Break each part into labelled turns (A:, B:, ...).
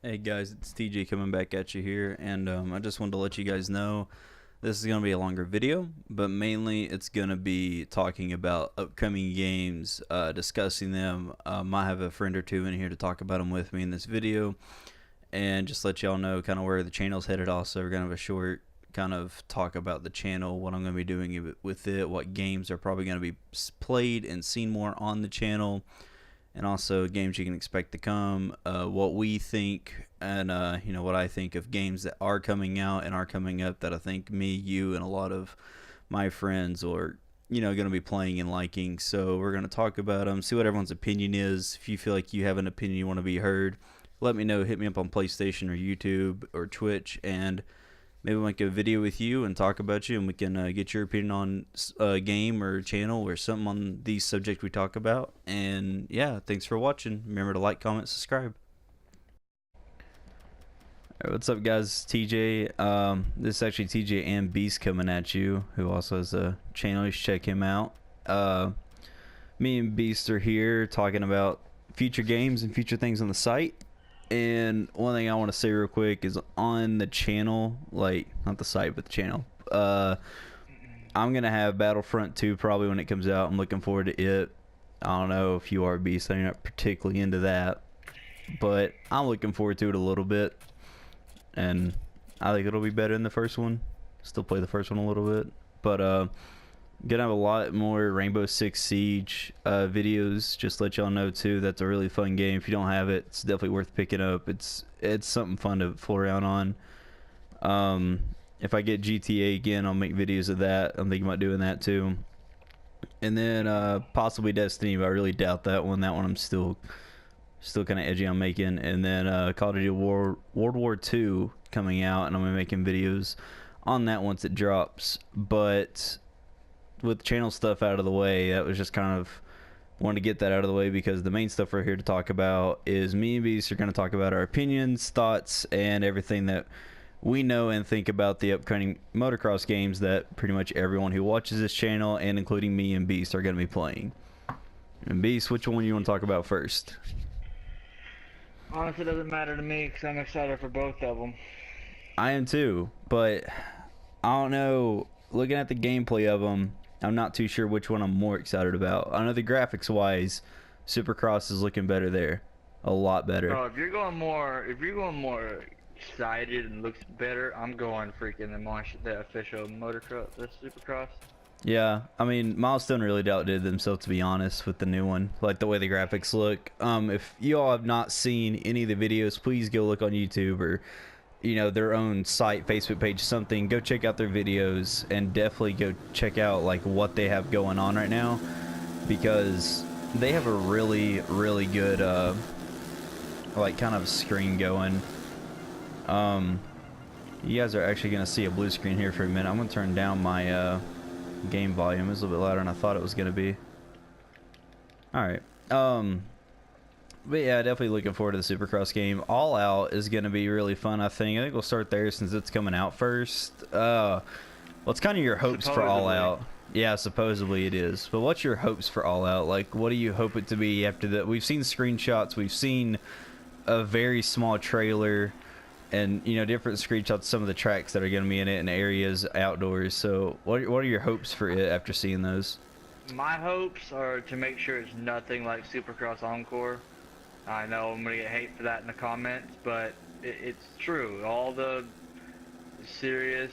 A: Hey guys, it's TJ coming back at you here, and I just wanted to let you guys know this is going to be a longer video, but mainly it's going to be talking about upcoming games, discussing them. I have a friend or two in here to talk about them with me in this video, and just let y'all know kind of where the channel's headed. Also, we're going to have a short kind of talk about the channel, what I'm going to be doing with it, what games are probably going to be played and seen more on the channel, and also games you can expect to come, what we think, and what I think of games that are coming out and are coming up that I think me, you, and a lot of my friends are going to be playing and liking. So we're going to talk about them, see what everyone's opinion is. If you feel like you have an opinion you want to be heard, let me know. Hit me up on PlayStation or YouTube or Twitch, and maybe we'll make a video with you and talk about you, and we can get your opinion on a game or channel or something on these subjects we talk about. And yeah, thanks for watching. Remember to like, comment, subscribe. Alright, what's up guys? TJ. This is actually TJ and Beast coming at you, who also has a channel. You should check him out. Me and Beast are here talking about future games and future things on the site. And one thing I want to say real quick is on the channel, like not the site but the channel, I'm gonna have Battlefront 2 probably when it comes out. I'm looking forward to it. I don't know if you are, Beast. I'm not particularly into that, but I'm looking forward to it a little bit, and I think it'll be better than the first one. Still play the first one a little bit, but gonna have a lot more Rainbow Six Siege videos. Just let y'all know too, that's a really fun game. If you don't have it, it's definitely worth picking up. It's something fun to fool around on. If I get GTA again, I'll make videos of that. I'm thinking about doing that too. And then possibly Destiny, but I really doubt that one. That one I'm still kind of edgy on making. And then Call of Duty World War II coming out, and I'm gonna be making videos on that once it drops. But with channel stuff out of the way, that was just kind of wanted to get that out of the way, because the main stuff we're here to talk about is me and Beast are going to talk about our opinions, thoughts, and everything that we know and think about the upcoming motocross games that pretty much everyone who watches this channel, and including me and Beast, are going to be playing. And Beast, which one do you want to talk about first?
B: Honestly, it doesn't matter to me because I'm excited for both of them.
A: I am too, but I don't know. Looking at the gameplay of them, I'm not too sure which one I'm more excited about. I know the graphics wise, Supercross is looking better there, a lot better.
B: Bro, if you're going more excited and looks better, I'm going freaking the official motocross, the Supercross.
A: Yeah, I mean, Milestone really outdid themselves, to be honest, with the new one. Like the way the graphics look. If you all have not seen any of the videos, please go look on YouTube or their own site, Facebook page, something. Go check out their videos, and definitely go check out like what they have going on right now, because they have a really good like kind of screen going. You guys are actually gonna see a blue screen here for a minute. I'm gonna turn down my game volume. It's a little bit louder than I thought it was gonna be. All right. But yeah, definitely looking forward to the Supercross game. All Out is going to be really fun, I think. I think we'll start there since it's coming out first. What's kind of your hopes for All Out? Yeah, supposedly it is. But what's your hopes for All Out? Like, what do you hope it to be after that? We've seen screenshots. We've seen a very small trailer and, different screenshots of some of the tracks that are going to be in it and areas outdoors. So what are your hopes for it after seeing those?
B: My hopes are to make sure it's nothing like Supercross Encore. I know I'm gonna get hate for that in the comments, but it's true. All the serious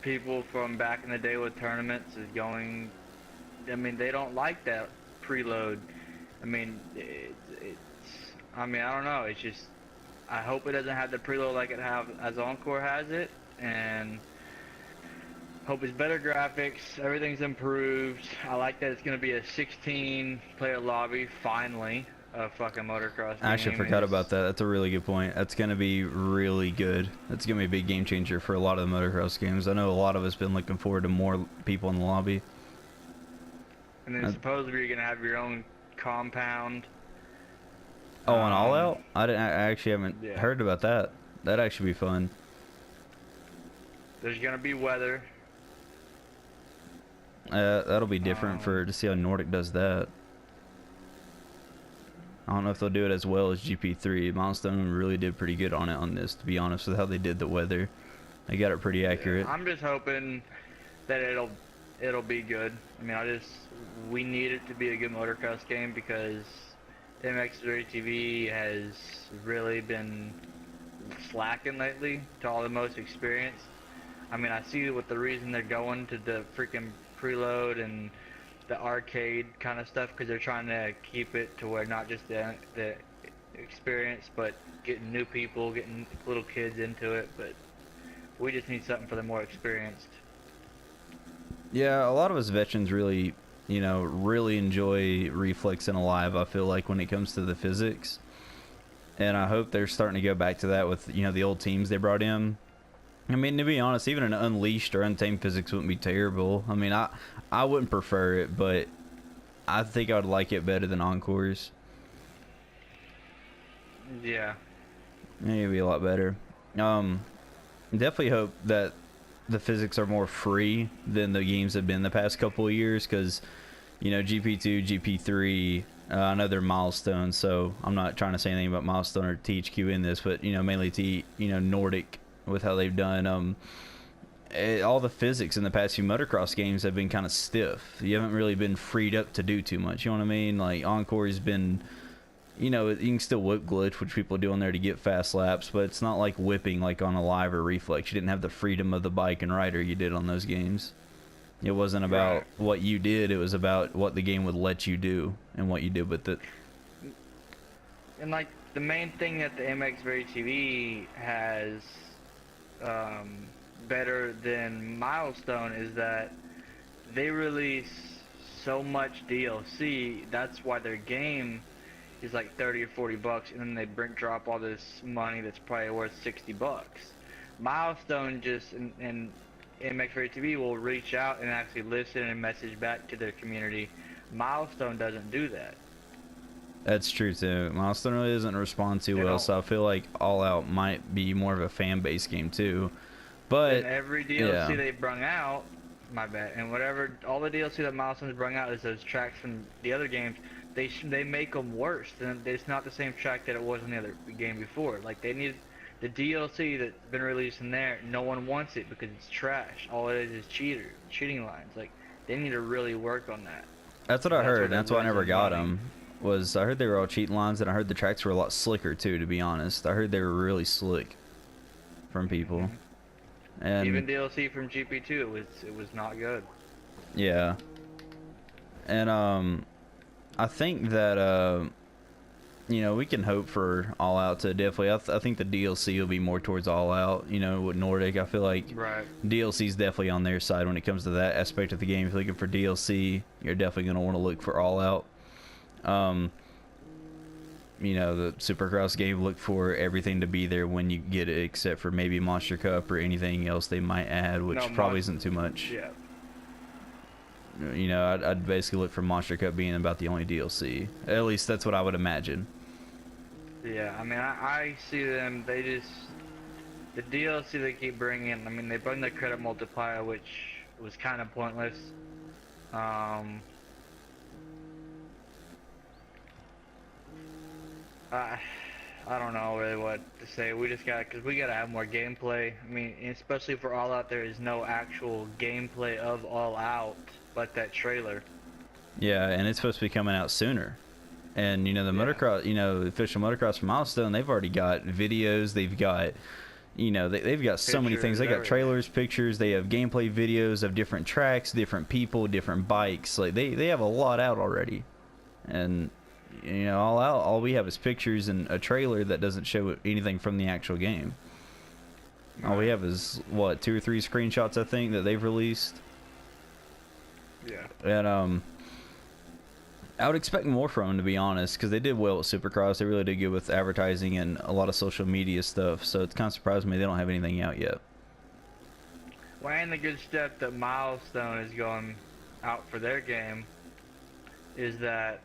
B: people from back in the day with tournaments is going. I mean, they don't like that preload. I mean, I mean, I don't know. It's just. I hope it doesn't have the preload like it as Encore has it, and hope it's better graphics. Everything's improved. I like that it's gonna be a 16-player lobby finally. A fucking motocross game.
A: I actually forgot about that. That's a really good point. That's going to be really good. That's going to be a big game changer for a lot of the motocross games. I know a lot of us been looking forward to more people in the lobby.
B: And then supposedly you're going to have your own compound.
A: Oh, on All Out? I actually haven't heard about that. That'd actually be fun.
B: There's going to be weather.
A: That'll be different to see how Nordic does that. I don't know if they'll do it as well as GP3. Milestone really did pretty good on it on this, to be honest, with how they did the weather. They got it pretty accurate.
B: Yeah, I'm just hoping that it'll be good. I mean, we need it to be a good motocross game because MX3 TV has really been slacking lately to all the most experienced. I mean, I see what the reason they're going to the freaking preload and the arcade kind of stuff, because they're trying to keep it to where not just the experience, but getting new people, getting little kids into it. But we just need something for the more experienced.
A: Yeah, a lot of us veterans really, really enjoy Reflex and Alive, I feel like, when it comes to the physics. And I hope they're starting to go back to that with, the old teams they brought in. I mean, to be honest, even an Unleashed or Untamed physics wouldn't be terrible. I mean, I wouldn't prefer it, but I think I would like it better than Encore's.
B: Yeah.
A: It'd be a lot better. Definitely hope that the physics are more free than the games have been the past couple of years, because GP2, GP3, I know they're Milestone, so I'm not trying to say anything about Milestone or THQ in this, but mainly Nordic with how they've done. All the physics in the past few motocross games have been kind of stiff. You haven't really been freed up to do too much, you know what I mean? Like Encore's been, you can still whip glitch, which people do on there to get fast laps, but it's not like whipping like on Alive or Reflex. You didn't have the freedom of the bike and rider you did on those games. It wasn't about what you did, it was about what the game would let you do and what you did with it.
B: And like the main thing that the MX Very TV has better than Milestone is that they release so much DLC. That's why their game is like 30 or 40 bucks, and then they drop all this money that's probably worth 60 bucks. Milestone just and MX Very TV will reach out and actually listen and message back to their community. Milestone doesn't do that.
A: That's true too. Milestone really doesn't respond too well, so I feel like All Out might be more of a fan base game too. But
B: and every DLC they brung out, my bad, and whatever all the DLC that Milestone's brung out is those tracks from the other games. They make them worse. It's not the same track that it was in the other game before. Like they need the DLC that's been released in there. No one wants it because it's trash. All it is cheating lines. Like they need to really work on that.
A: That's what I heard. That's why I never got them. I heard they were all cheating lines, and I heard the tracks were a lot slicker too. To be honest, I heard they were really slick from people. And
B: even DLC from GP2, it was not good.
A: Yeah. And I think that we can hope for All Out to definitely. I think the DLC will be more towards All Out. With Nordic, I feel like DLC is definitely on their side when it comes to that aspect of the game. If you're looking for DLC, you're definitely going to want to look for All Out. The Supercross game, look for everything to be there when you get it, except for maybe Monster Cup or anything else they might add, which probably isn't too much.
B: Yeah.
A: I'd basically look for Monster Cup being about the only DLC. At least that's what I would imagine.
B: Yeah, I mean, I see them, the DLC they keep bringing, I mean, they bring the credit multiplier, which was kind of pointless. I don't know really what to say. Because we gotta have more gameplay. I mean, especially for All Out, there is no actual gameplay of All Out, but that trailer.
A: Yeah, and it's supposed to be coming out sooner. And the motocross, the official motocross from Milestone, they've already got videos. They've got, they've got so many things. They got trailers, pictures. They have gameplay videos of different tracks, different people, different bikes. Like they have a lot out already. And All Out, all we have is pictures and a trailer that doesn't show anything from the actual game. All we have is 2 or 3 screenshots, I think, that they've released.
B: Yeah.
A: And I would expect more from them, to be honest, because they did well with Supercross. They really did good with advertising and a lot of social media stuff. So it's kind of surprised me they don't have anything out yet.
B: Well, and the good step that Milestone is going out for their game is that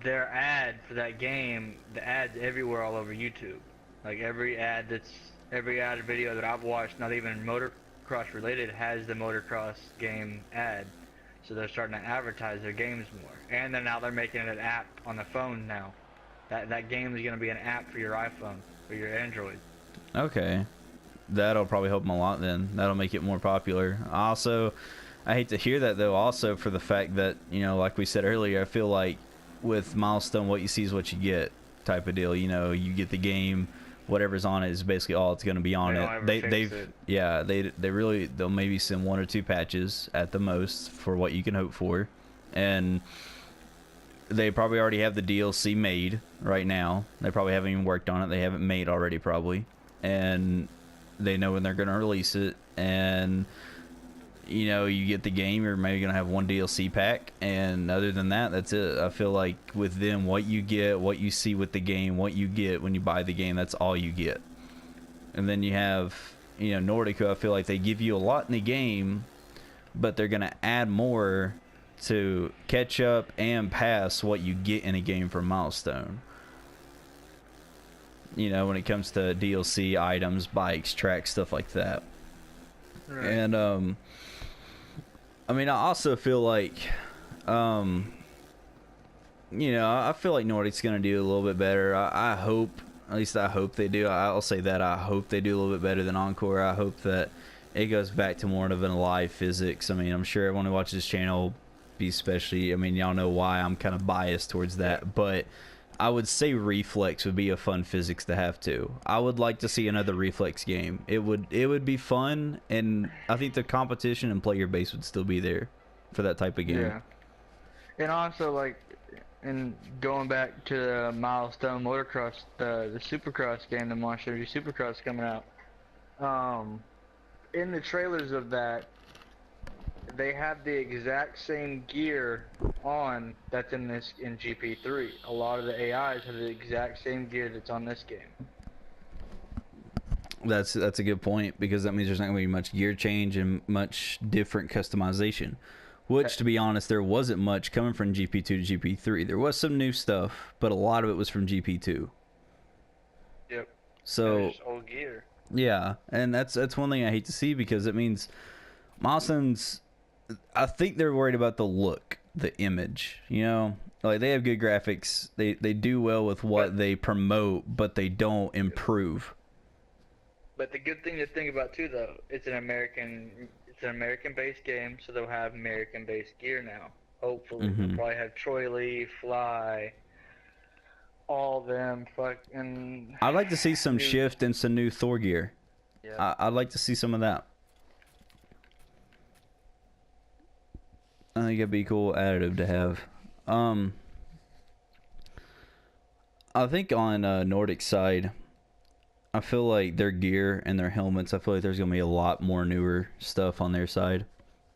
B: their ad for that game, the ad's everywhere all over YouTube. Like every ad video that I've watched, not even motocross related, has the motocross game ad. so they're starting to advertise their games more. And then now they're making it an app on the phone now. That game is going to be an app for your iPhone or your Android.
A: Okay, that'll probably help them a lot. Then that'll make it more popular. Also, I hate to hear that though. Also, for the fact that, you know, like we said earlier, I feel like with Milestone, what you see is what you get type of deal. You know, you get the game, whatever's on it is basically all it's going to be on it. They'll maybe send 1 or 2 patches at the most for what you can hope for, and they probably already have the DLC made right now. They probably haven't even worked on it. They haven't made already probably, and they know when they're going to release it. And you know, you get the game, you're maybe gonna have 1 DLC pack, and other than that, that's it. I feel like with them, what you get, what you see with the game, what you get when you buy the game, that's all you get. And then you have, you know, Nordic, who I feel like they give you a lot in the game, but they're gonna add more to catch up and pass what you get in a game from Milestone. You know, when it comes to DLC items, bikes, tracks, stuff like that. Right. And I mean, I also feel like, you know, I feel like Nordic's going to do a little bit better. I hope, at least I hope they do. I'll say that. I hope they do a little bit better than Encore. I hope that it goes back to more of an alive physics. I mean, I'm sure everyone who watches this channel, especially, I mean, y'all know why I'm kind of biased towards that. But I would say Reflex would be a fun physics to have too. I would like to see another Reflex game. It would be fun, and I think the competition and player base would still be there for that type of game.
B: Yeah. And also, like, and going back to the Milestone Motocross, the Supercross game, the Monster Energy Supercross coming out. In the trailers of that, they have the exact same gear on that's in GP3. A lot of the AIs have the exact same gear that's on this game.
A: That's a good point, because that means there's not going to be much gear change and much different customization. Which, to be honest, there wasn't much coming from GP2 to GP3. There was some new stuff, but a lot of it was from GP2.
B: Yep.
A: So
B: old gear.
A: Yeah, and that's one thing I hate to see, because it means Milestone's, I think they're worried about the look, the image, you know? Like, they have good graphics. They do well with what they promote, but they don't improve.
B: But the good thing to think about too, though, it's an American-based game, so they'll have American-based gear now. Hopefully, they'll probably have Troy Lee, Fly, all them fucking.
A: I'd like to see some shift and some new Thor gear. Yeah. I'd like to see some of that. I think it'd be a cool additive to have. I think on Nordic side, I feel like their gear and their helmets, I feel like there's going to be a lot more newer stuff on their side.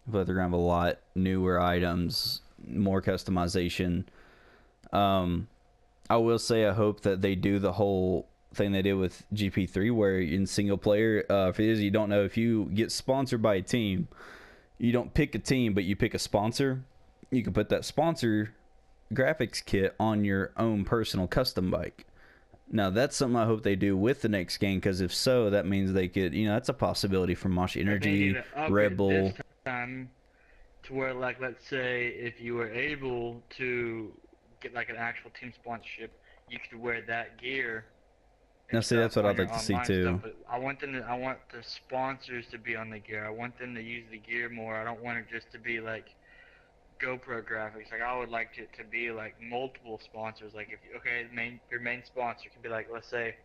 A: I feel like they're going to have a lot newer items, more customization. I will say I hope that they do the whole thing they did with GP3, where in single player, for those you don't know, if you get sponsored by a team, you don't pick a team, but you pick a sponsor. You can put that sponsor graphics kit on your own personal custom bike. Now, that's something I hope they do with the next game, because if so, that means they could, you know, that's a possibility for Mosh Energy, Red Bull.
B: This time to where, like, let's say if you were able to get, like, an actual team sponsorship, you could wear that gear.
A: Now, see, that's what I'd like to see, too.
B: I want the sponsors to be on the gear. I want them to use the gear more. I don't want it just to be, like, GoPro graphics. Like, I would like it to be like multiple sponsors. Like, if your main sponsor can be, like, let's say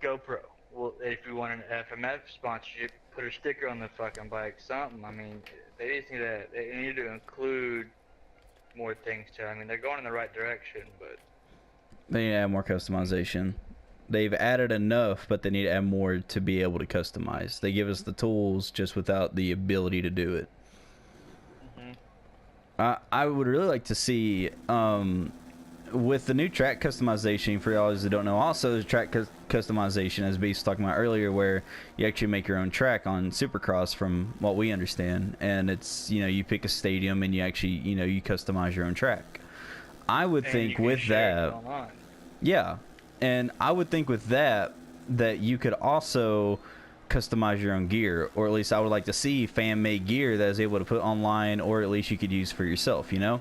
B: GoPro. Well, if you want an FMF sponsorship, put a sticker on the fucking bike, something. I mean, they need to include more things too. I mean, they're going in the right direction, but
A: they need to add more customization. They've added enough, but they need to add more to be able to customize. They give us the tools just without the ability to do it. I would really like to see, with the new track customization, for y'all that don't know, also there's track customization, as Beast was talking about earlier, where you actually make your own track on Supercross, from what we understand. And it's, you know, you pick a stadium and you actually, you know, you customize your own track. I would think with that, yeah, and I would think with that you could also customize your own gear, or at least I would like to see fan-made gear that is able to put online, or at least you could use for yourself, you know.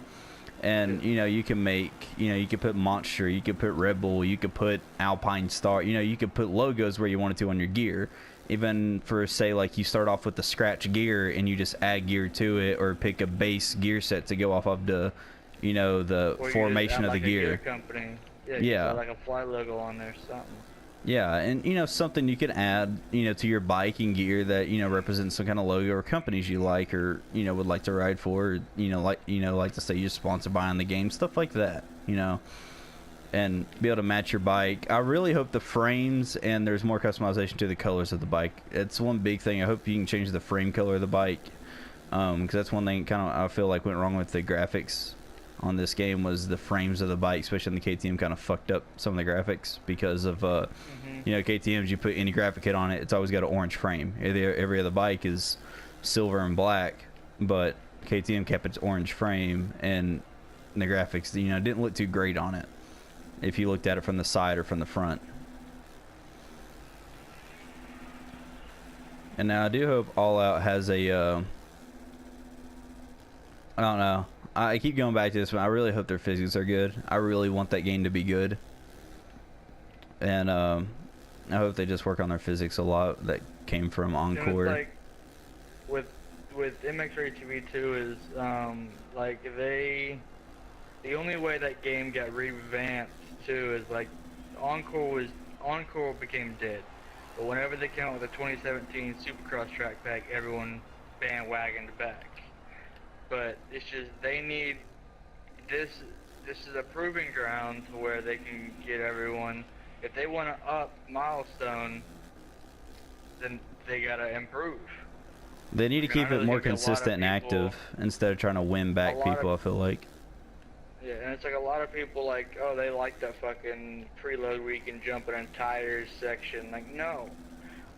A: And you know, you can make, you know, you could put Monster, you could put Red Bull, you could put Alpine Star, you know, you could put logos where you wanted to on your gear. Even for, say, like you start off with the scratch gear and you just add gear to it, or pick a base gear set to go off of the, you know, the formation of the gear.
B: Company.
A: Yeah.
B: Like a fly logo on there, something.
A: Yeah, and you know, something you can add, you know, to your bike and gear that, you know, represents some kind of logo or companies you like, or, you know, would like to ride for, or, you know, like to say you're sponsored by on the game, stuff like that, you know, and be able to match your bike. I really hope the frames and there's more customization to the colors of the bike. It's one big thing. I hope you can change the frame color of the bike, because that's one thing kind of I feel like went wrong with the graphics on this game, was the frames of the bike, especially in the KTM, kind of fucked up some of the graphics because of you know, KTM's, you put any graphic kit on it, it's always got an orange frame. Every other bike is silver and black, but KTM kept its orange frame, and the graphics, you know, didn't look too great on it if you looked at it from the side or from the front. And now I do hope All Out has a I don't know, I keep going back to this, but I really hope their physics are good. I really want that game to be good. And I hope they just work on their physics a lot that came from Encore.
B: You know, like with MX TV 2 is like the only way that game got revamped too is like Encore became dead. But whenever they came out with the 2017 Supercross track pack, everyone bandwagoned back. But it's just, they need this is a proving ground to where they can get everyone. If they want to up milestone, then they gotta improve.
A: They need to keep it more consistent and active instead of trying to win back people, I feel like.
B: Yeah, and it's like a lot of people like, oh, they like that fucking preload where you can jump in a tires section. Like, no.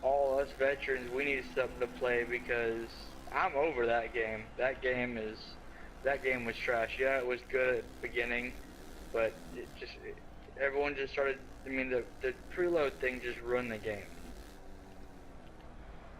B: All us veterans, we need something to play, because I'm over that game. That game was trash. Yeah, it was good at the beginning, but everyone just started, I mean, the preload thing just ruined the game.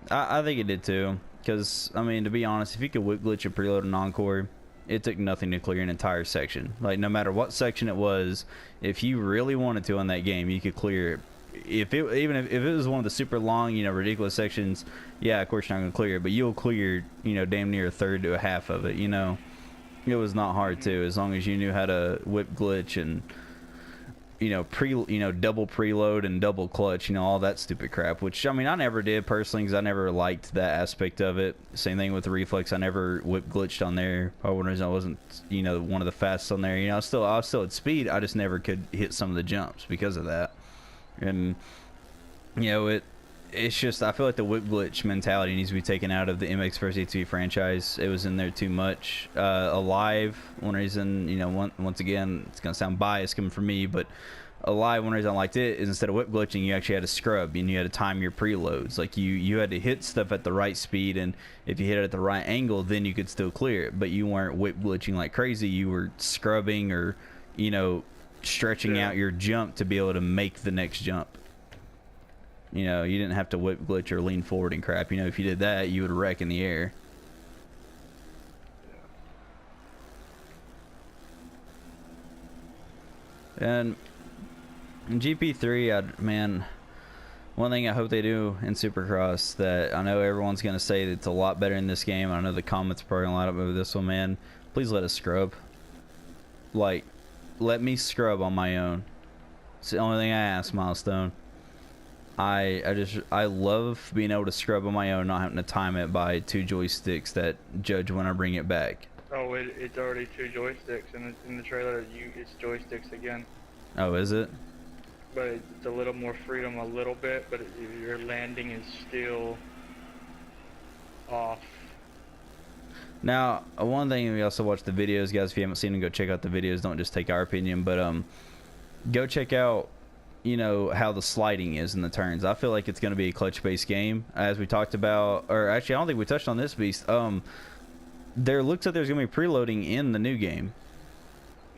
A: I think it did too, because, I mean, to be honest, if you could whip glitch a preload in Encore, it took nothing to clear an entire section. Like, no matter what section it was, if you really wanted to on that game, you could clear it. Even if it was one of the super long, you know, ridiculous sections, yeah, of course you're not going to clear it, but you'll clear, you know, damn near a third to a half of it, you know. It was not hard to, as long as you knew how to whip glitch and, you know, double preload and double clutch, you know, all that stupid crap, which, I mean, I never did personally, because I never liked that aspect of it. Same thing with the reflex. I never whip glitched on there. For one reason, I wasn't, you know, one of the fastest on there. You know, I was still at speed. I just never could hit some of the jumps because of that. And, you know, it's just, I feel like the whip glitch mentality needs to be taken out of the MX vs. ATV franchise. It was in there too much. Alive, one reason, you know, once again, it's going to sound biased coming from me, but Alive, one reason I liked it is instead of whip glitching, you actually had to scrub, and you had to time your preloads. Like, you had to hit stuff at the right speed, and if you hit it at the right angle, then you could still clear it. But you weren't whip glitching like crazy. You were scrubbing, or, you know, stretching out your jump to be able to make the next jump. You know, you didn't have to whip glitch or lean forward and crap. You know, if you did that, you would wreck in the air. And in GP3, man, one thing I hope they do in Supercross that I know everyone's going to say that it's a lot better in this game. I know the comments are probably going to light up over this one, man. Please let us scrub. Like, let me scrub on my own. It's the only thing I ask, Milestone. I love being able to scrub on my own, not having to time it by 2 joysticks that judge when I bring it back.
B: Oh, it's already 2 joysticks, and in the trailer, it's joysticks again.
A: Oh, is it?
B: But it's a little more freedom, a little bit, but your landing is still off.
A: Now, one thing, we also watch the videos, guys. If you haven't seen them, go check out the videos. Don't just take our opinion, but go check out, you know, how the sliding is in the turns. I feel like it's going to be a clutch-based game, as we talked about. Or actually, I don't think we touched on this beast. There looks like there's going to be preloading in the new game.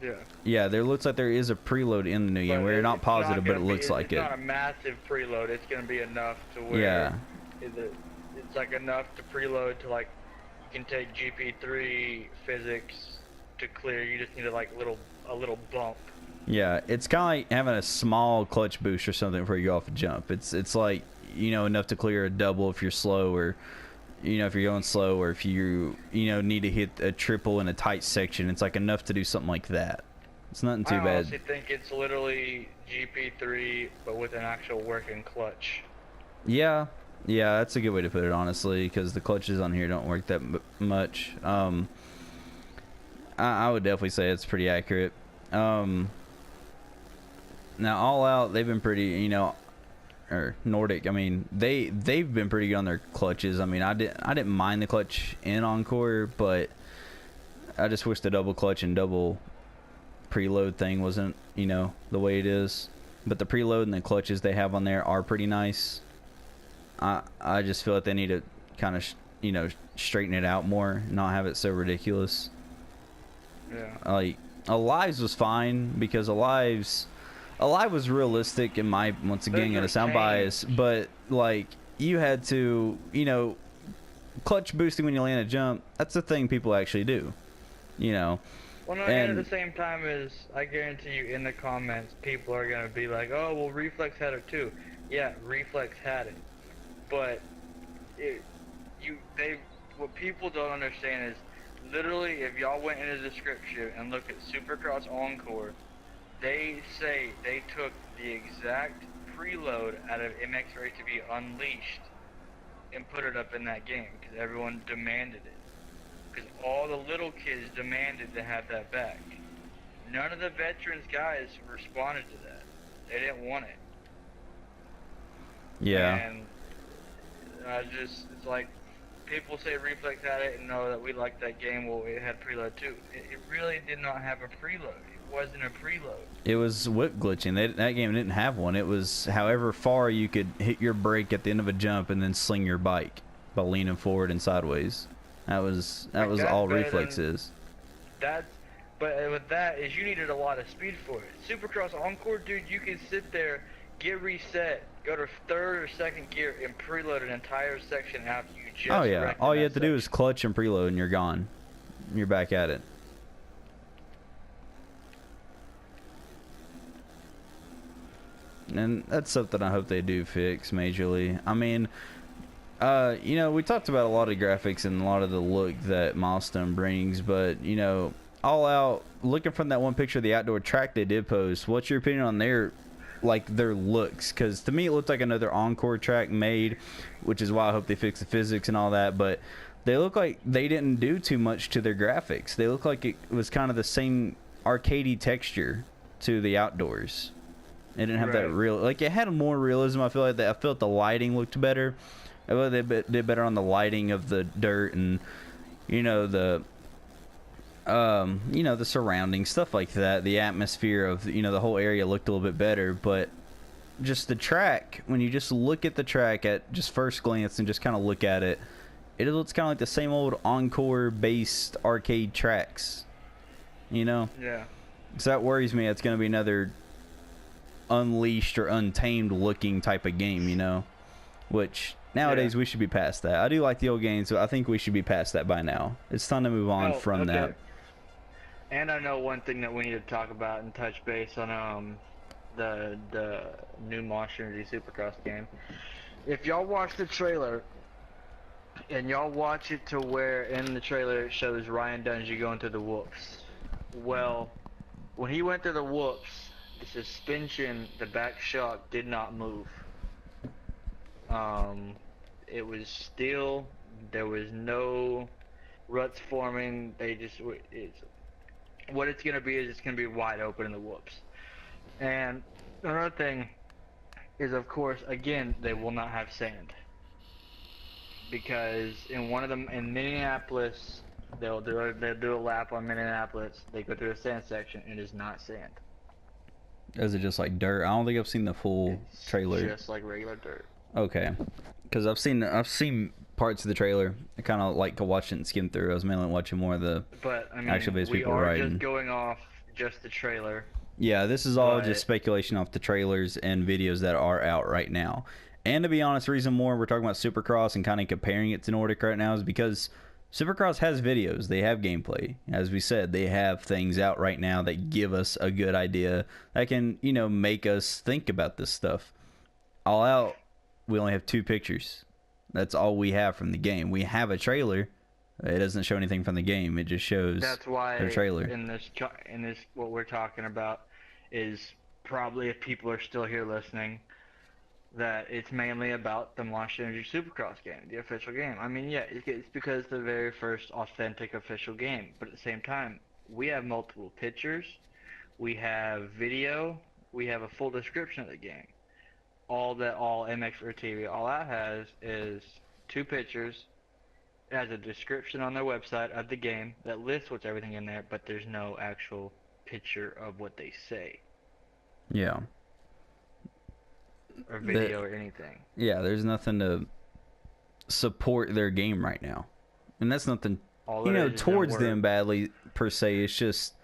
B: Yeah.
A: Yeah, there looks like there is a preload in the new game. We're not positive, but it looks like it.
B: It's not a massive preload. It's going to be enough to where...
A: Yeah.
B: It's like enough to preload to like you can take GP3 physics to clear. You just need a little bump.
A: Yeah, it's kind of like having a small clutch boost or something before you go off a jump. It's like, you know, enough to clear a double if you're slow, or, you know, if you're going slow, or if you need to hit a triple in a tight section. It's like enough to do something like that. It's nothing too bad.
B: I honestly think it's literally GP3 but with an actual working clutch.
A: Yeah, that's a good way to put it, honestly, because the clutches on here don't work that much. I would definitely say it's pretty accurate. Now, All Out, they've been pretty, you know, or Nordic. I mean, they've been pretty good on their clutches. I mean, I didn't mind the clutch in Encore, but I just wish the double clutch and double preload thing wasn't, you know, the way it is. But the preload and the clutches they have on there are pretty nice. I just feel like they need to kind of, you know, straighten it out more, not have it so ridiculous.
B: Yeah.
A: Like, Alive's was fine, because Alive was realistic in my, once again, in a sound bias, but like, you had to, you know, clutch boosting when you land a jump, that's a thing people actually do, you know.
B: Well, no, and at the same time, is I guarantee you in the comments, people are gonna be like, "Oh, well, Reflex had it too." Yeah, Reflex had it, but what people don't understand is, literally, if y'all went in the description and look at Supercross Encore, they say they took the exact preload out of MX Race to be Unleashed and put it up in that game because everyone demanded it. Because all the little kids demanded to have that back. None of the veterans guys responded to that. They didn't want it.
A: Yeah.
B: And it's like, people say Reflex had it and know that we liked that game. Well, it had preload too. It really did not have a preload. It wasn't a preload. It
A: was whip glitching. That game didn't have one. It was however far you could hit your brake at the end of a jump and then sling your bike by leaning forward and sideways. That was all Reflex is.
B: But with that is you needed a lot of speed for it. Supercross Encore, dude, you can sit there, get reset, go to third or second gear, and preload an entire section after you just.
A: Oh yeah, all you have to do is clutch and preload, and you're gone. You're back at it. And that's something I hope they do fix majorly. I mean, you know, we talked about a lot of graphics and a lot of the look that Milestone brings, but, you know, All Out, looking from that one picture of the outdoor track they did post, what's your opinion on their looks? Because to me it looked like another Encore track made, which is why I hope they fix the physics and all that, but they look like they didn't do too much to their graphics. They look like it was kind of the same arcadey texture to the outdoors. It didn't have that real, like, it had more realism. I felt the lighting looked better. I feel like they did better on the lighting of the dirt and, you know, the surrounding stuff like that. The atmosphere of, you know, the whole area looked a little bit better, but just the track, when you just look at the track at just first glance and just kind of look at it, it looks kind of like the same old Encore based arcade tracks, you know?
B: Yeah.
A: So that worries me. It's going to be another Unleashed or Untamed looking type of game, you know, which nowadays we should be past that. I do like the old games, but I think we should be past that by now. It's time to move on from that.
B: And I know one thing that we need to talk about and touch base on the new Monster Energy Supercross game. If y'all watch the trailer and y'all watch it to where in the trailer it shows Ryan Dungey going through the whoops. Well, when he went through the whoops, the suspension, the back shock did not move. It was still, there was no ruts forming. What it's gonna be is it's gonna be wide open in the whoops. And another thing is, of course, again, they will not have sand, because in one of them in Minneapolis, they'll do a lap on Minneapolis. They go through a sand section, and it is not sand.
A: Is it just like dirt? I don't think I've seen the full trailer.
B: Just like regular dirt.
A: Okay, because I've seen parts of the trailer. I kind of like to watch it and skim through. I was mainly watching more of the actual base people riding.
B: We are just going off just the trailer.
A: Yeah, this is all just speculation off the trailers and videos that are out right now. And to be honest, the reason more we're talking about Supercross and kind of comparing it to Nordic right now is because Supercross has videos. They have gameplay. As we said, they have things out right now that give us a good idea that can, you know, make us think about this stuff. All Out, we only have 2 pictures. That's all we have from the game. We have a trailer. It doesn't show anything from the game. It just shows their trailer.
B: In this what we're talking about is probably, if people are still here listening, that it's mainly about the Monster Energy Supercross game, the official game. I mean, yeah, it's because the very first authentic official game. But at the same time, we have multiple pictures, we have video, we have a full description of the game. All MX or TV All Out has is 2 pictures. It has a description on their website of the game that lists what's everything in there, but there's no actual picture of what they say.
A: Yeah.
B: Or video or anything.
A: Yeah, there's nothing to support their game right now. And that's nothing, you know, towards them badly per se. It's just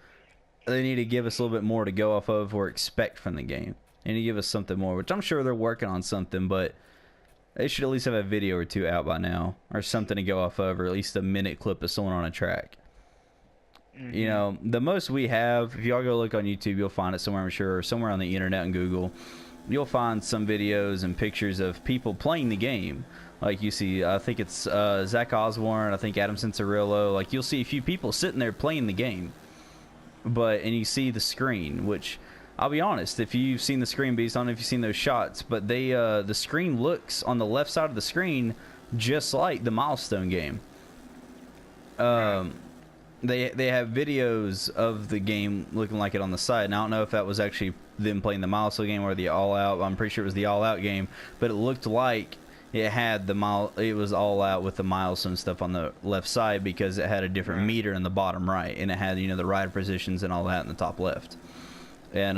A: they need to give us a little bit more to go off of or expect from the game. They need to give us something more, which I'm sure they're working on something, but they should at least have a video or 2 out by now, or something to go off of, or at least a minute clip of someone on a track. Mm-hmm. You know, the most we have, if y'all go look on YouTube, you'll find it somewhere, I'm sure, or somewhere on the internet and Google. You'll find some videos and pictures of people playing the game. Like you see, I think it's Zach Osborne, I think Adam Cincerillo. Like you'll see a few people sitting there playing the game. And you see the screen, which I'll be honest, if you've seen the screen, Beast, I don't know if you've seen those shots, but the screen looks on the left side of the screen just like the Milestone game. They have videos of the game looking like it on the side. And I don't know if that was actually them playing the Milestone game or the All Out. I'm pretty sure it was the All Out game, but it looked like it had it was All Out with the Milestone stuff on the left side because it had a different meter in the bottom right, and it had, you know, the rider positions and all that in the top left. And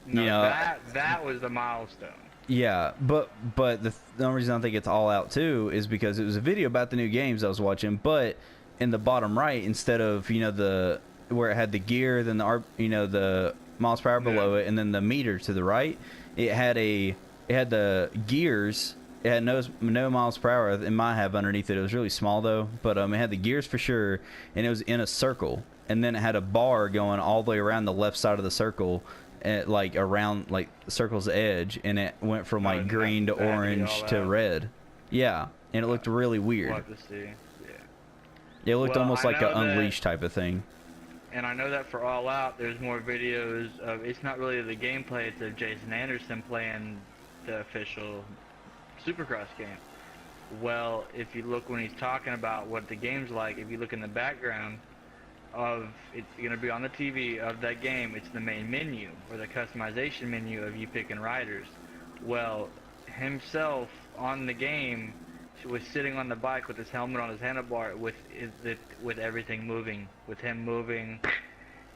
A: you know,
B: that was the Milestone.
A: Yeah, but the only reason I think it's All Out too is because it was a video about the new games I was watching, but in the bottom right, instead of, you know, where it had the gear, then the miles per hour below it, and then the meter to the right, it had the gears. It had no miles per hour. It might have underneath it. It was really small though, but it had the gears for sure, and it was in a circle, and then it had a bar going all the way around the left side of the circle, like around like the circle's edge, and it went from like green to orange to red. Yeah, and it looked really weird.
B: We'll have to see.
A: It looked almost like an Unleashed type of thing.
B: And I know that for All Out, there's more videos of, it's not really the gameplay, it's of Jason Anderson playing the official Supercross game. Well, if you look when he's talking about what the game's like, if you look in the background of, it's going to be on the TV of that game, it's the main menu, or the customization menu of you picking riders. Well, himself on the game was sitting on the bike with his helmet on his handlebar with everything moving, with him moving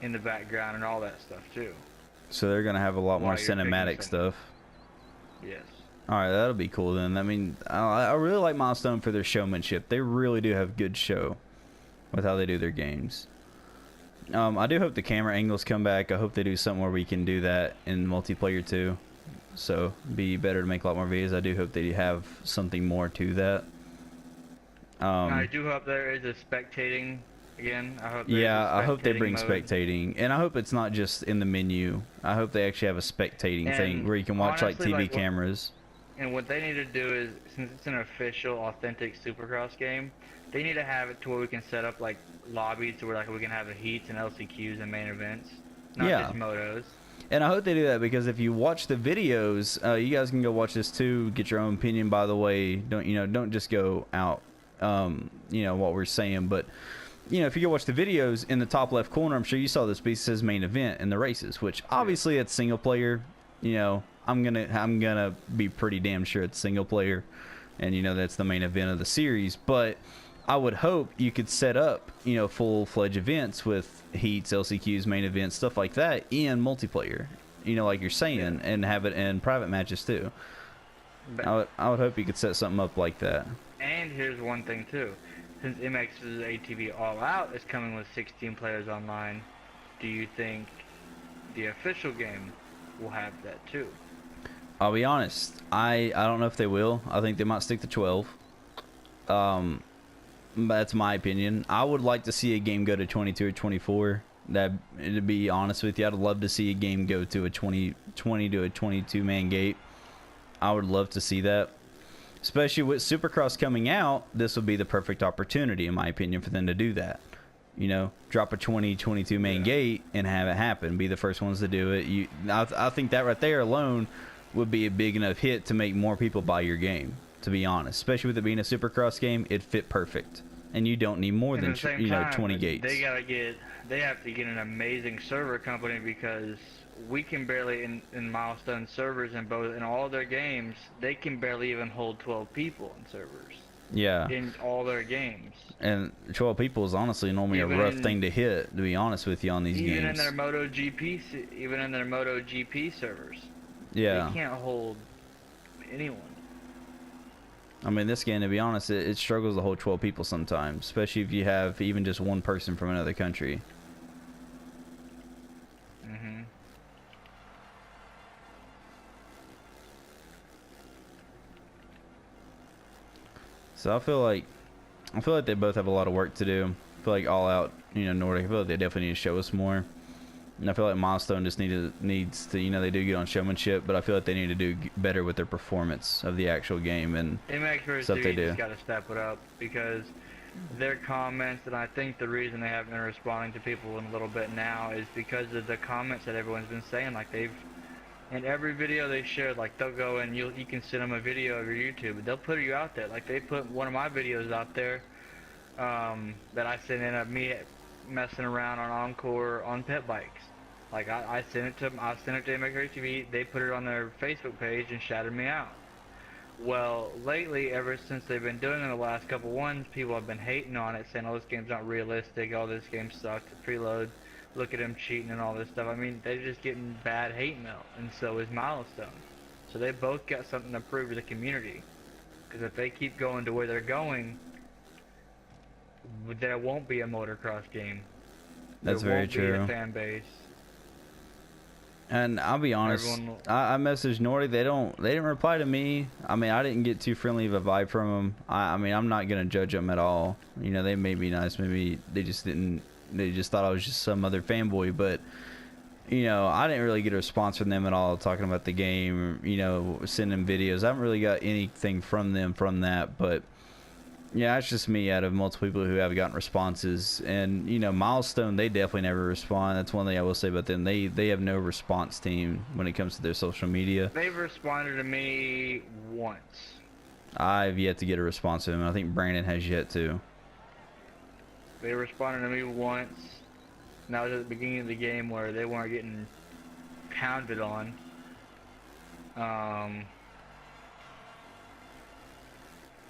B: in the background and all that stuff too.
A: So they're gonna have a lot more cinematic stuff.
B: Yes.
A: All right, that'll be cool then. I mean, I really like Milestone for their showmanship. They really do have good show with how they do their games. I do hope the camera angles come back. I hope they do something where we can do that in multiplayer too. So be better to make a lot more videos. I do hope they have something more to that.
B: I do hope there is a spectating again.
A: I hope they bring spectating, and I hope it's not just in the menu. I hope they actually have a spectating thing where you can watch
B: honestly,
A: like TV cameras.
B: And what they need to do is, since it's an official, authentic Supercross game, they need to have it to where we can set up like lobbies to where like we can have the heats and LCQs and main events, not just motos.
A: And I hope they do that, because if you watch the videos, you guys can go watch this too. Get your own opinion, by the way. Don't just go out, what we're saying. But if you go watch the videos in the top left corner, I'm sure you saw this piece says main event in the races, which obviously it's single player. I'm gonna be pretty damn sure it's single player, and that's the main event of the series. But I would hope you could set up, full-fledged events with heats, LCQs, main events, stuff like that in multiplayer, like you're saying, and have it in private matches too. I would hope you could set something up like that.
B: And here's one thing too. Since MX's ATV All Out is coming with 16 players online, do you think the official game will have that too?
A: I'll be honest. I don't know if they will. I think they might stick to 12. That's my opinion. I would like to see a game go to 22 or 24. That, to be honest with you, I'd love to see a game go to a 20 to a 22 man gate. I would love to see that. Especially with Supercross coming out, this would be the perfect opportunity, in my opinion, for them to do that. You know, drop a 22 man gate and have it happen. Be the first ones to do it. I think that right there alone would be a big enough hit to make more people buy your game, to be honest. Especially with it being a Supercross game, it fit perfect. And you don't need more than 20 gates.
B: They have to get an amazing server company, because we can barely in Milestone servers in all their games, they can barely even hold 12 people in servers.
A: Yeah.
B: In all their games.
A: And 12 people is honestly normally a rough thing to hit, to be honest with you, on these games.
B: Even in their MotoGP servers.
A: Yeah.
B: They can't hold anyone.
A: I mean, this game, to be honest, it struggles to hold 12 people sometimes, especially if you have even just one person from another country.
B: Mm-hmm.
A: So I feel like they both have a lot of work to do. I feel like All Out, Nordic, I feel like they definitely need to show us more. And I feel like Milestone just needs to, they do get on showmanship, but I feel like they need to do better with their performance of the actual game and stuff they do.
B: Just got to step it up, because their comments, and I think the reason they haven't been responding to people in a little bit now is because of the comments that everyone's been saying. Like, in every video they shared, like, they'll go and you can send them a video of your YouTube, they'll put you out there. Like, they put one of my videos out there that I sent in of me messing around on Encore on pit bikes. Like, I sent it to them. I sent it to MX TV. They put it on their Facebook page and shouted me out. Well, lately, ever since they've been doing it in the last couple ones, people have been hating on it, saying, oh, this game's not realistic, oh, this game sucks, the preload, look at him cheating and all this stuff. I mean, they're just getting bad hate mail, and so is Milestone. So they both got something to prove to the community. Because if they keep going to where they're going, there won't be a motocross game.
A: That's very true.
B: There won't be a fan base.
A: And I'll be honest, I messaged Nordy. They didn't reply to me. I mean, I didn't get too friendly of a vibe from them. I mean, I'm not gonna judge them at all. They may be nice. Maybe they just didn't. They just thought I was just some other fanboy. But I didn't really get a response from them at all, talking about the game. Sending videos. I haven't really got anything from them from that. But yeah, it's just me out of multiple people who have gotten responses. And Milestone, they definitely never respond. That's one thing I will say about them. They have no response team when it comes to their social media.
B: They've responded to me once.
A: I've yet to get a response from them. I think Brandon has yet to.
B: They responded to me once, and that was at the beginning of the game where they weren't getting pounded on.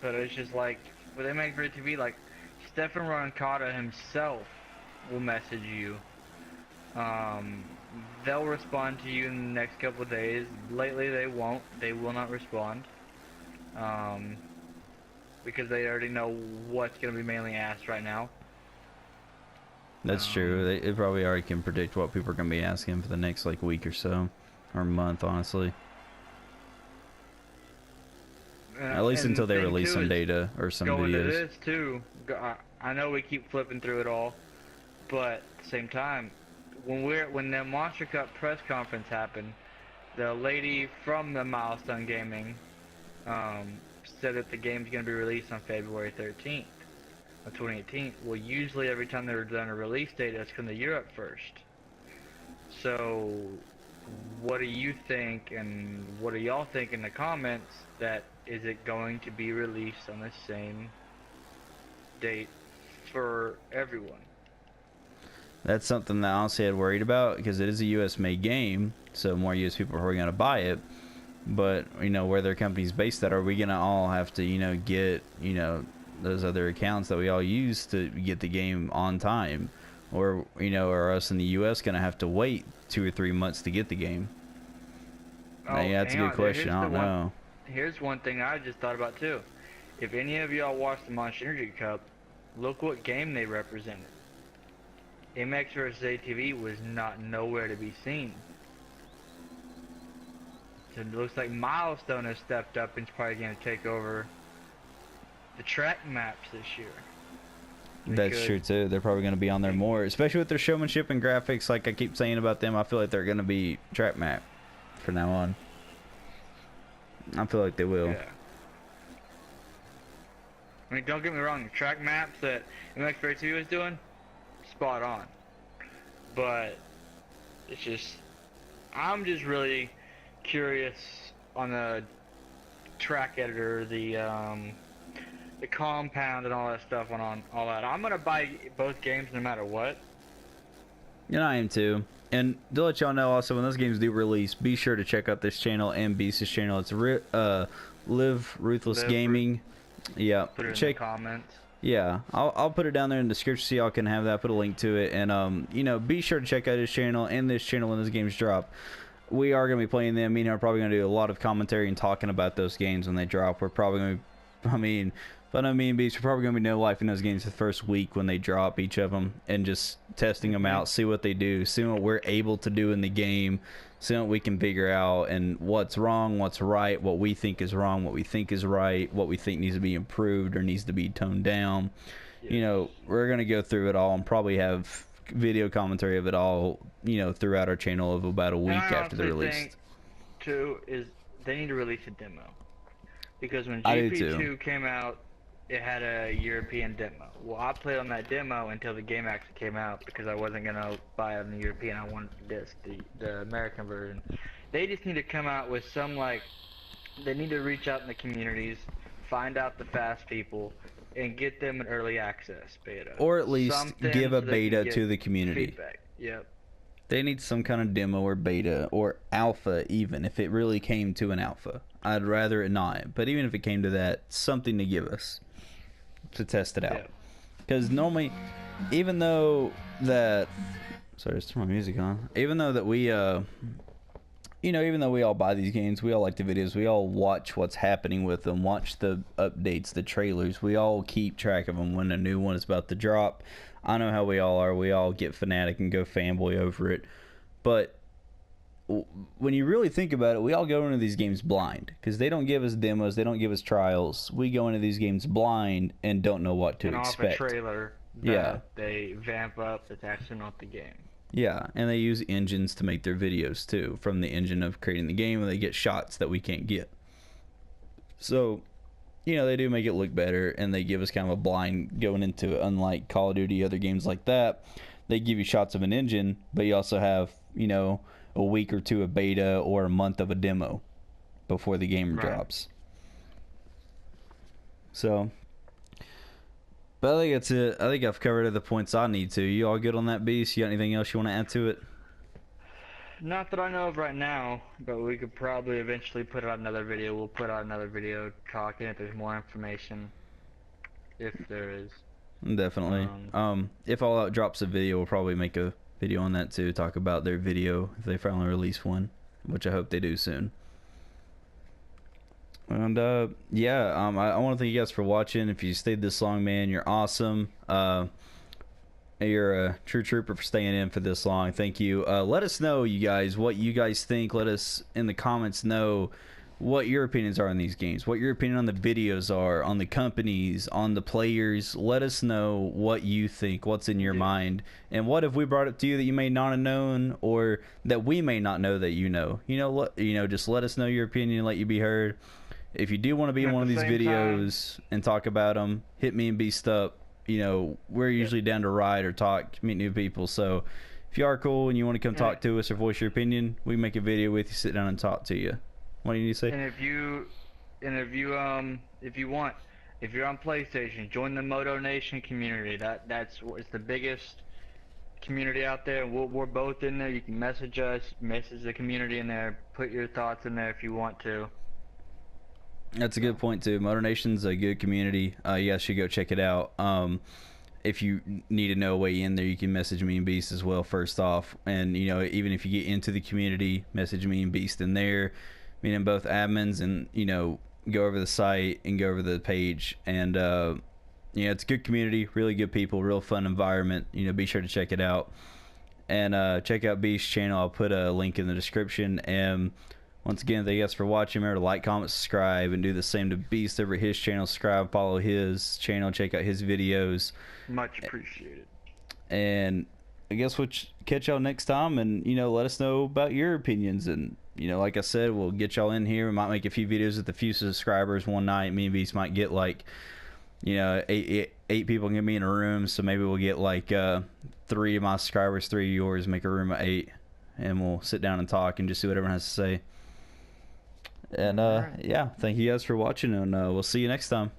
B: But it's just like, with MX TV, like, Stefan Roncada himself will message you. They'll respond to you in the next couple of days. Lately they won't. They will not respond. Because they already know what's going to be mainly asked right now.
A: That's true. They probably already can predict what people are going to be asking for the next, like, week or so. Or month, honestly. At least until they release some data or some videos.
B: Going to this too, I know we keep flipping through it all, but at the same time, when the Monster Cup press conference happened, the lady from the Milestone Gaming said that the game's going to be released on February 13th of 2018. Well, usually every time they're done a release date, that's come to Europe first. So, what do you think, and what do y'all think in the comments? That is it going to be released on the same date for everyone?
A: That's something that honestly I'd worried about, because it is a US made game, so more US people are probably going to buy it. But where their company's based at, are we going to all have to get those other accounts that we all use to get the game on time, or are us in the US going to have to wait 2 or 3 months to get the game? Yeah, that's a good question. I don't know.
B: Here's one thing I just thought about too. If any of y'all watched the Monster Energy Cup, look what game they represented. MX vs ATV was nowhere to be seen. and it looks like Milestone has stepped up and is probably going to take over the track maps this year.
A: That's true too. They're probably going to be on there more, especially with their showmanship and graphics. Like I keep saying about them, I feel like they're going to be track map from now on. I feel like they will.
B: Yeah. I mean, don't get me wrong, the track maps that MX32 is doing, spot on. But it's just, I'm just really curious on the track editor, the compound and all that stuff on all that. I'm gonna buy both games no matter what.
A: And I am too. And to let y'all know also, when those games do release, be sure to check out this channel and Beast's channel. It's Live Ruthless Gaming. Yeah,
B: put it in the comments.
A: Yeah, I'll put it down there in the description so y'all can have that. Put a link to it, and you know, be sure to check out his channel and this channel when those games drop. We are gonna be playing them. Me and him are probably gonna do a lot of commentary and talking about those games when they drop. We're probably gonna, me and Beast, we're probably gonna be no life in those games the first week when they drop each of them, and just testing them out, see what they do, see what we're able to do in the game, see what we can figure out, and what's wrong, what's right, what we think is wrong, what we think is right, what we think needs to be improved or needs to be toned down. Yes. You know, we're gonna go through it all and probably have video commentary of it all, you know, throughout our channel of about a week after the release. Think
B: too is they need to release a demo, because when GP2 came out, it had a European demo. Well, I played on that demo until the game actually came out, because I wasn't gonna buy it on the European. I wanted the disc, the American version. They just need to come out with some, like, they need to reach out in the communities, find out the fast people, and get them an early access beta,
A: or at least give a beta to the community.
B: Feedback. Yep.
A: They need some kind of demo or beta or alpha, even if it really came to an alpha. I'd rather it not, but even if it came to that, something to give us to test it out. Because normally, even though that, sorry, just turn my music on. Even though that we, you know, even though we all buy these games, we all like the videos, we all watch what's happening with them, watch the updates, the trailers. We all keep track of them when a new one is about to drop. I know how we all are. We all get fanatic and go fanboy over it. But when you really think about it, we all go into these games blind, because they don't give us demos, they don't give us trials. We go into these games blind and don't know what to expect.
B: Off a trailer that they vamp up that's actually not the game.
A: Yeah, and they use engines to make their videos too, from the engine of creating the game, and they get shots that we can't get. So, you know, they do make it look better, and they give us kind of a blind going into it. Unlike Call of Duty, other games like that, they give you shots of an engine, but you also have, you know, a week or two of beta or a month of a demo before the game drops. So, but I think that's it. I think I've covered the points I need to. You all good on that, Beast? You got anything else you want to add to it?
B: Not that I know of right now, but we could probably eventually put out another video. We'll put out another video talking if there's more information, if there is.
A: Definitely. If All Out drops a video, we'll probably make a video on that too, talk about their video if they finally release one, which I hope they do soon. And yeah, I want to thank you guys for watching. If you stayed this long, man, you're awesome. You're a true trooper for staying in for this long. Thank you. Let us know, you guys, what you guys think. Let us in the comments know what your opinions are on these games, what your opinion on the videos are, on the companies, on the players. Let us know what you think, what's in your mind, and what if we brought up to you that you may not have known, or that we may not know that you know. You know, just let us know your opinion, let you be heard. If you do want to be in one of these videos and talk about them, hit me and Beast up. You know, we're usually down to ride or talk, meet new people. So if you are cool and you want to come talk to us or voice your opinion, we can make a video with you, sit down and talk to you. What do you need to say?
B: And if you want, if you're on PlayStation, join the Moto Nation community. That's it's the biggest community out there. We're both in there. You can message us, message the community in there, put your thoughts in there if you want to.
A: That's a good point too. Motor Nation's a good community. You guys should go check it out. If you need to know a way in there, you can message me and Beast as well first off. And you know, even if you get into the community, message me and Beast in there. Me and both admins, and you know, go over the site and go over the page. And yeah, it's a good community, really good people, real fun environment. You know, be sure to check it out. And check out Beast's channel. I'll put a link in the description. And Once again, thank you guys for watching. Remember to like, comment, subscribe, and do the same to Beast over his channel. Subscribe, follow his channel, check out his videos.
B: Much appreciated.
A: And I guess we'll catch y'all next time, and let us know about your opinions. And like I said, we'll get y'all in here. We might make a few videos with a few subscribers one night. Me and Beast might get like eight people can be in a room, so maybe we'll get like 3 of my subscribers, 3 of yours, make a room of 8, and we'll sit down and talk and just see what everyone has to say. And yeah, thank you guys for watching, and we'll see you next time.